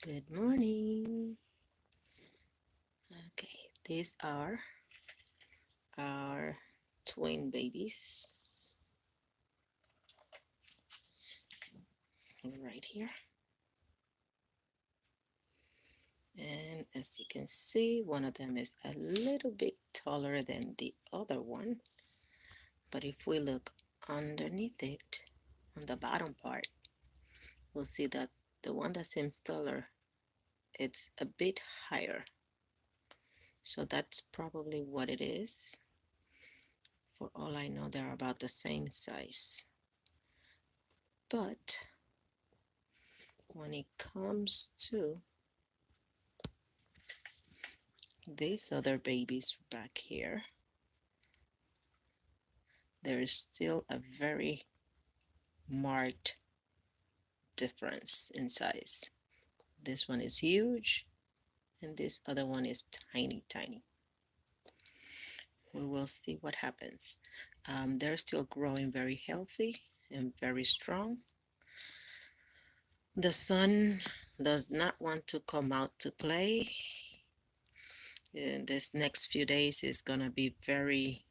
Good morning. Okay, these are our twin babies right here. And as you can see, one of them is a little bit taller than the other one. But if we look underneath it, on the bottom part, we'll see that the one that seems taller, it's a bit higher. So that's probably what it is. For all I know, they're about the same size. But when it comes to these other babies back here, there is still a very marked difference in size. This one is huge and this other one is tiny. We will see what happens. They're still growing very healthy and very strong. The sun does not want to come out to play. And this next few days is gonna be very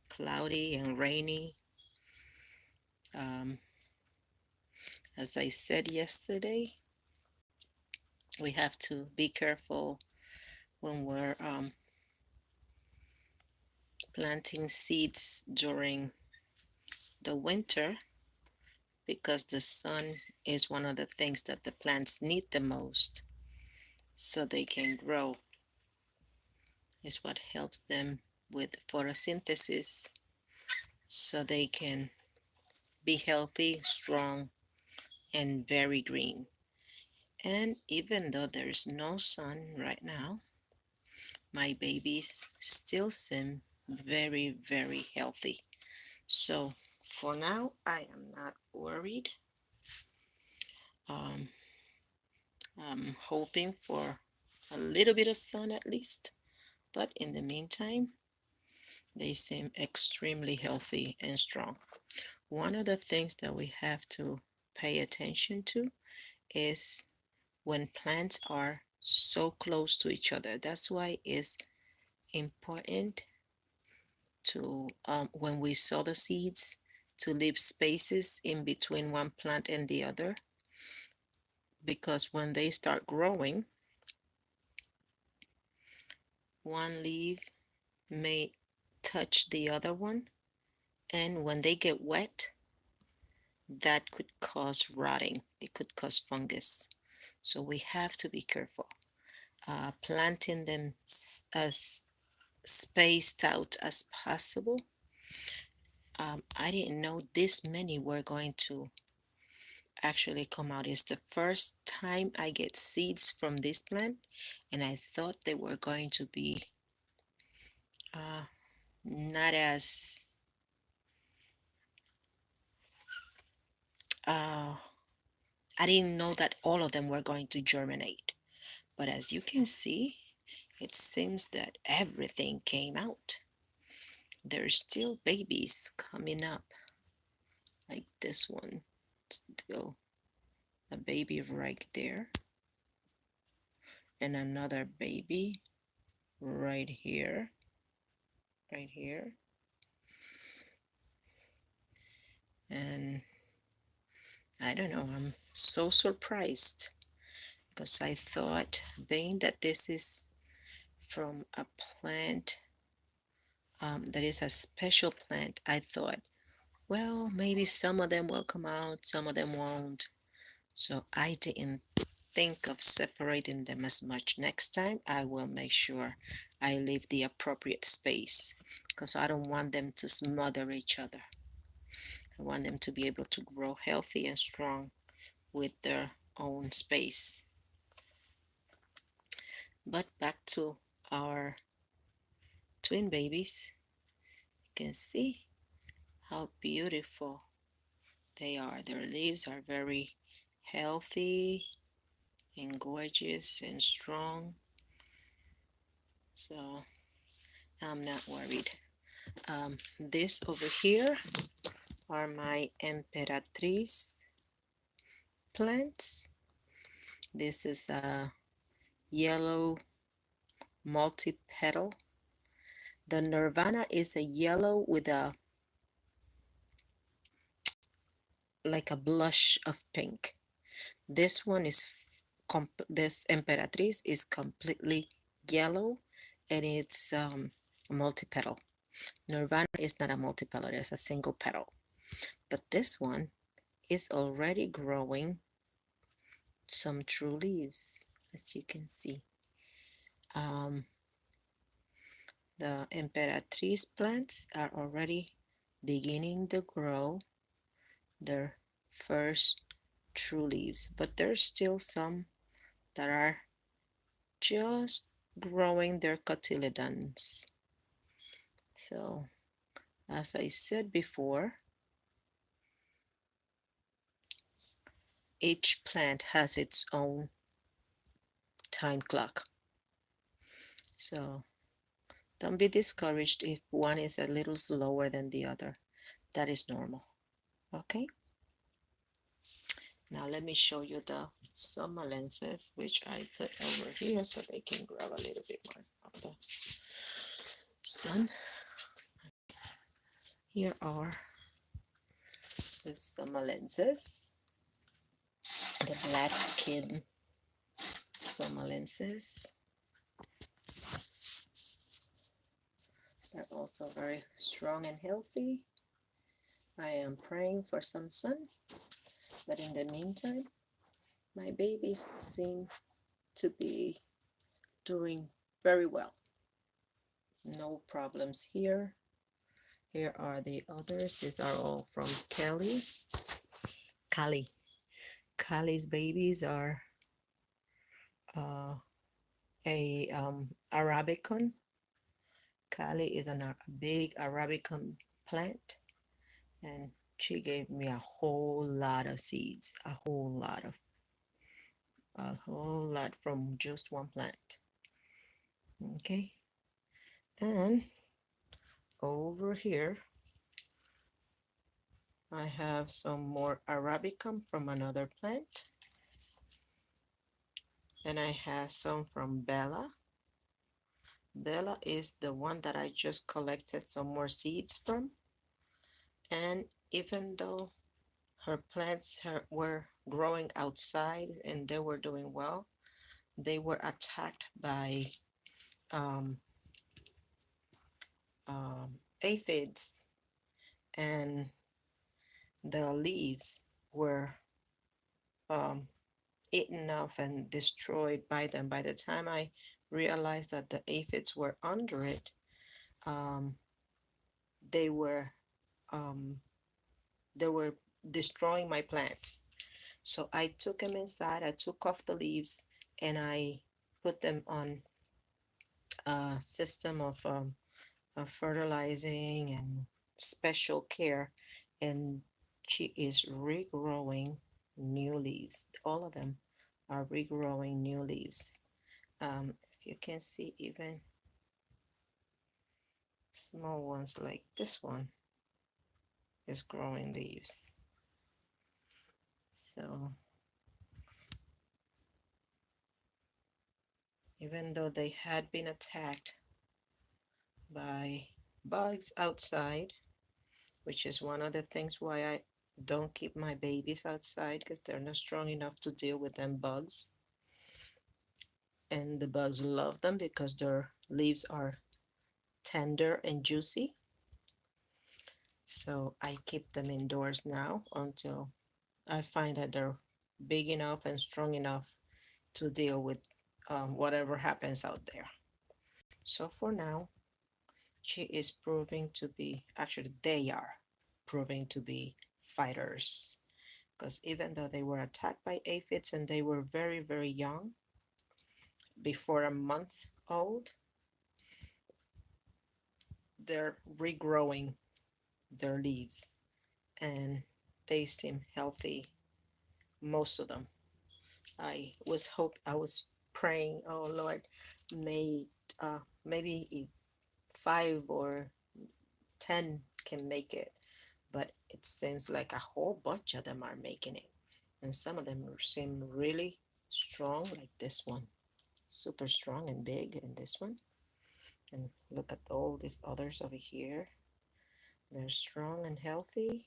cloudy and rainy. As I said yesterday, we have to be careful when we're planting seeds during the winter, because the sun is one of the things that the plants need the most so they can grow. It's what helps them with photosynthesis so they can be healthy, strong, and very green. And even though there's no sun right now, my babies still seem very healthy. So for now, I am not worried. I'm hoping for a little bit of sun at least, but in the meantime, they seem extremely healthy and strong. One of the things that we have to pay attention to is when plants are so close to each other. That's why it's important to, when we sow the seeds, to leave spaces in between one plant and the other, because when they start growing, one leaf may touch the other one, and when they get wet, that could cause rotting. It could cause fungus. So we have to be careful. Planting them as spaced out as possible. I didn't know this many were going to actually come out. It's the first time I get seeds from this plant, and I thought they were going to be not as I didn't know that all of them were going to germinate. But as you can see, it seems that everything came out. There's still babies coming up, like this one, still a baby right there, and another baby right here, and I don't know, I'm so surprised, because I thought, being that this is from a plant that is a special plant, I thought, well, maybe some of them will come out, some of them won't. So I didn't think of separating them as much. Next time, I will make sure I leave the appropriate space, because I don't want them to smother each other. I want them to be able to grow healthy and strong with their own space. But back to our twin babies. You can see how beautiful they are. Their leaves are very healthy and gorgeous and strong. So I'm not worried. This over here are my Emperatriz plants. This is a yellow multi-petal. The Nirvana is a yellow with a like a blush of pink. This one is this Emperatriz is completely yellow, and it's multi-petal. Nirvana is not a multi-petal, it's a single petal. But this one is already growing some true leaves, as you can see. The Emperatriz plants are already beginning to grow their first true leaves, but there's still some that are just growing their cotyledons. So, as I said before, each plant has its own time clock. So, don't be discouraged if one is a little slower than the other. That is normal. Okay? Now let me show you the summer lenses, which I put over here so they can grab a little bit more of the sun. Here are the summer lenses, the black skin summer lenses. They're also very strong and healthy. I am praying for some sun, but in the meantime, my babies seem to be doing very well. No problems here. Here are the others. These are all from Kelly. Callie's babies are a Arabicon. Callie is a big Arabicon plant, and she gave me a whole lot of seeds, a whole lot from just one plant. Okay, and over here I have some more Arabicum from another plant, and I have some from Bella. Bella is the one that I just collected some more seeds from, and even though her plants were growing outside and they were doing well, they were attacked by um, aphids, and the leaves were um, eaten off and destroyed by them. By the time I realized that the aphids were under it, um, they were um, they were destroying my plants. So I took them inside, I took off the leaves, and I put them on a system of fertilizing and special care, and she is regrowing new leaves. All of them are regrowing new leaves. If you can see, even small ones like this one is growing leaves. So even though they had been attacked by bugs outside, which is one of the things why I don't keep my babies outside, because they're not strong enough to deal with them bugs. And the bugs love them because their leaves are tender and juicy. So I keep them indoors now until I find that they're big enough and strong enough to deal with whatever happens out there. So for now, she is proving to be, actually they are proving to be fighters, because even though they were attacked by aphids and they were very, very young, before a month old, they're regrowing their leaves and they seem healthy, most of them. I was praying, oh Lord, may maybe if 5 or 10 can make it, but it seems like a whole bunch of them are making it, and some of them seem really strong like this one, super strong and big, and this one. And look at all these others over here. They're strong and healthy,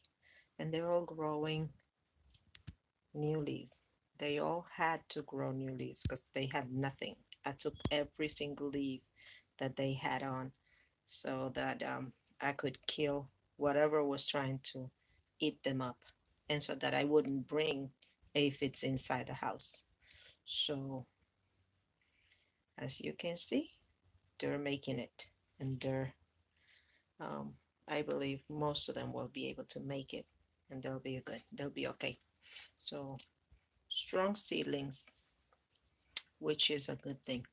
and they're all growing new leaves. They all had to grow new leaves because they had nothing. I took every single leaf that they had on so that I could kill whatever was trying to eat them up, and so that I wouldn't bring aphids inside the house. So as you can see, they're making it, and they're I believe most of them will be able to make it, and they'll be good. They'll be okay. So strong seedlings, which is a good thing.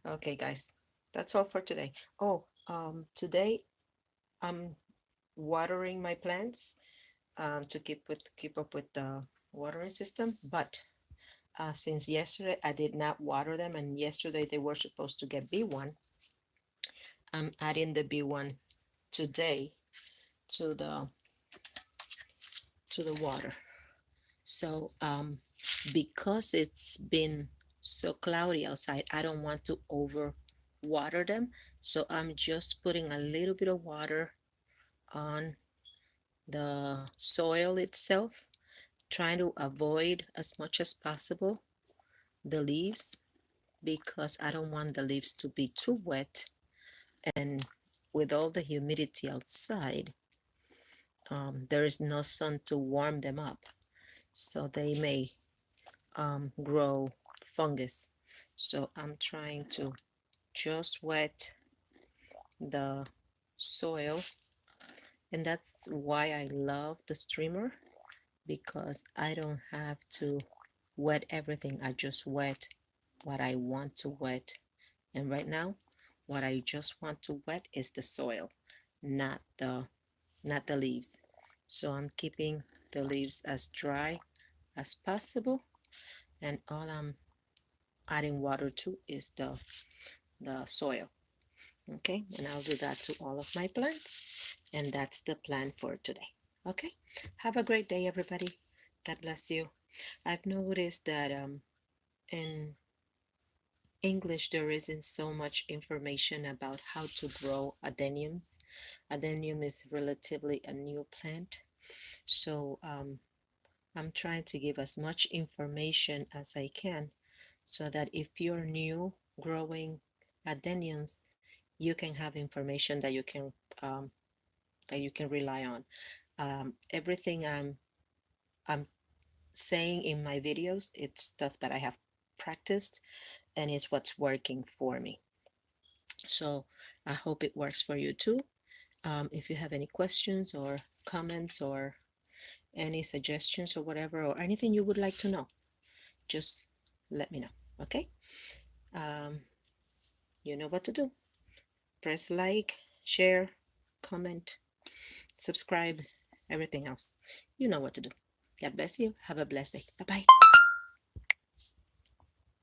Okay, guys, that's all for today. Oh, today I'm watering my plants to keep up with the watering system, but since yesterday I did not water them, and yesterday they were supposed to get B1, I'm adding the B1 today to the water. So because it's been so cloudy outside, I don't want to over water them, so I'm just putting a little bit of water on the soil itself, trying to avoid as much as possible the leaves, because I don't want the leaves to be too wet, and with all the humidity outside, there is no sun to warm them up, so they may grow fungus. So I'm trying to just wet the soil, and that's why I love the streamer, because I don't have to wet everything. I just wet what I want to wet, and right now what I just want to wet is the soil, not the leaves. So I'm keeping the leaves as dry as possible, and all I'm adding water to is the soil. Okay, and I'll do that to all of my plants, and that's the plan for today. Okay, have a great day, everybody. God bless you. I've noticed that in English there isn't so much information about how to grow adeniums. Adenium is relatively a new plant, so I'm trying to give as much information as I can, so that if you're new growing adeniums, you can have information um, that you can rely on. Everything I'm saying in my videos, it's stuff that I have practiced, and it's what's working for me. So I hope it works for you too. If you have any questions or comments or any suggestions or whatever, or anything you would like to know, just let me know. Okay, you know what to do. Press like, share, comment, subscribe, everything else. You know what to do. God bless you. Have a blessed day. Bye bye.